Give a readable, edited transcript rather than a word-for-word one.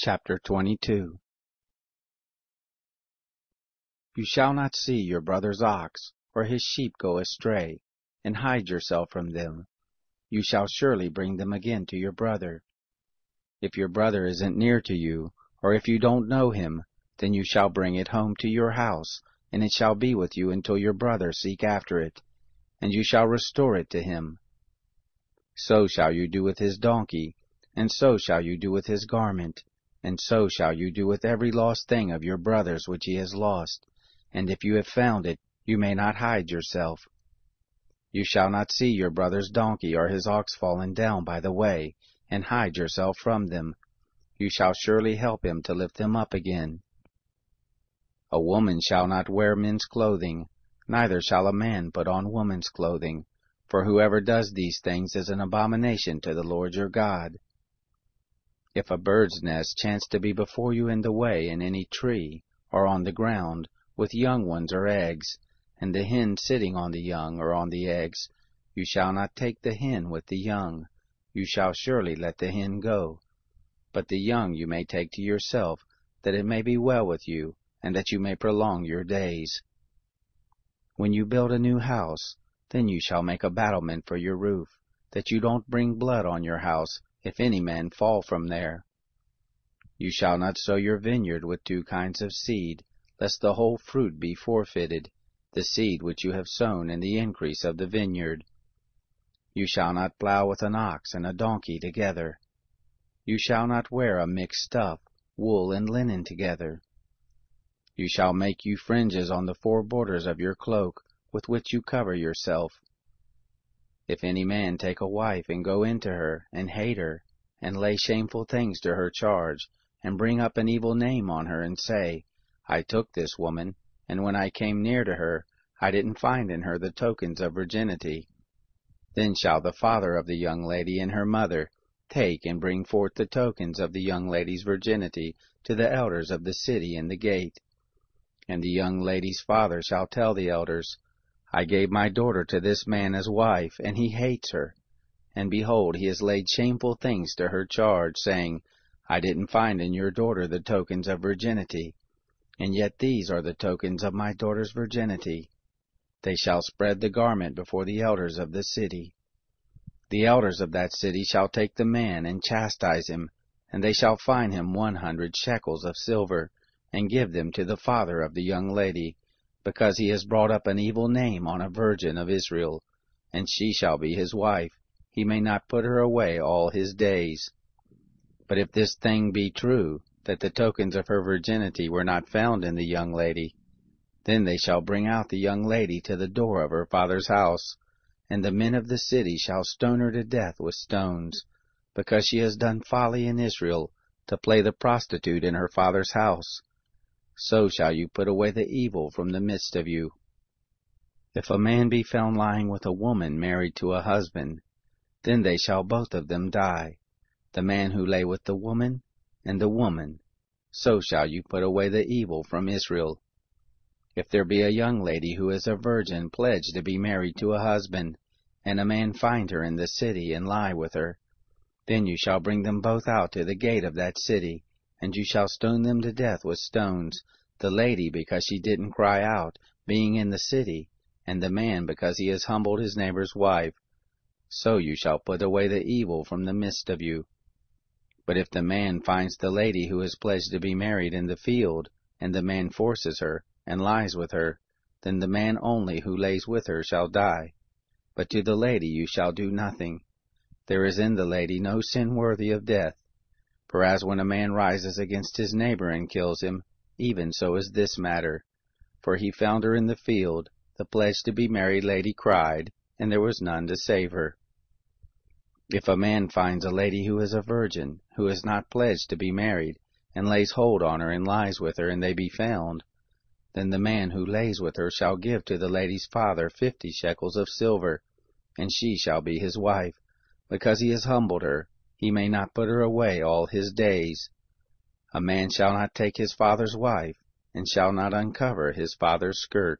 Chapter 22. You shall not see your brother's ox, or his sheep go astray, and hide yourself from them. You shall surely bring them again to your brother. If your brother isn't near to you, or if you don't know him, then you shall bring it home to your house, and it shall be with you until your brother seek after it, and you shall restore it to him. So shall you do with his donkey, and so shall you do with his garment, and so shall you do with every lost thing of your brother's which he has lost. And if you have found it, you may not hide yourself. You shall not see your brother's donkey or his ox fallen down by the way, and hide yourself from them. You shall surely help him to lift them up again. A woman shall not wear men's clothing, neither shall a man put on woman's clothing, for whoever does these things is an abomination to the Lord your God. If a bird's nest chance to be before you in the way in any tree, or on the ground, with young ones or eggs, and the hen sitting on the young or on the eggs, you shall not take the hen with the young. You shall surely let the hen go. But the young you may take to yourself, that it may be well with you, and that you may prolong your days. When you build a new house, then you shall make a battlement for your roof, that you don't bring blood on your house, if any man fall from there. You shall not sow your vineyard with two kinds of seed, lest the whole fruit be forfeited, the seed which you have sown and the increase of the vineyard. You shall not plow with an ox and a donkey together. You shall not wear a mixed stuff, wool and linen together. You shall make you fringes on the four borders of your cloak, with which you cover yourself. If any man take a wife and go into her, and hate her, and lay shameful things to her charge, and bring up an evil name on her, and say, I took this woman, and when I came near to her, I didn't find in her the tokens of virginity, then shall the father of the young lady and her mother take and bring forth the tokens of the young lady's virginity to the elders of the city in the gate. And the young lady's father shall tell the elders, I gave my daughter to this man as wife, and he hates her. And behold, he has laid shameful things to her charge, saying, I didn't find in your daughter the tokens of virginity, and yet these are the tokens of my daughter's virginity. They shall spread the garment before the elders of the city. The elders of that city shall take the man and chastise him, and they shall fine him 100 shekels of silver, and give them to the father of the young lady, because he has brought up an evil name on a virgin of Israel, and she shall be his wife. He may not put her away all his days. But if this thing be true, that the tokens of her virginity were not found in the young lady, then they shall bring out the young lady to the door of her father's house, and the men of the city shall stone her to death with stones, because she has done folly in Israel, to play the prostitute in her father's house. So shall you put away the evil from the midst of you. If a man be found lying with a woman married to a husband, then they shall both of them die, the man who lay with the woman, and the woman. So shall you put away the evil from Israel. If there be a young lady who is a virgin pledged to be married to a husband, and a man find her in the city and lie with her, then you shall bring them both out to the gate of that city, and you shall stone them to death with stones, the lady because she didn't cry out, being in the city, and the man because he has humbled his neighbor's wife. So you shall put away the evil from the midst of you. But if the man finds the lady who is pledged to be married in the field, and the man forces her, and lies with her, then the man only who lays with her shall die. But to the lady you shall do nothing. There is in the lady no sin worthy of death. For as when a man rises against his neighbor and kills him, even so is this matter. For he found her in the field, the pledged to be married lady cried, and there was none to save her. If a man finds a lady who is a virgin, who is not pledged to be married, and lays hold on her and lies with her, and they be found, then the man who lays with her shall give to the lady's father 50 shekels of silver, and she shall be his wife, because he has humbled her. He may not put her away all his days. A man shall not take his father's wife, and shall not uncover his father's skirt.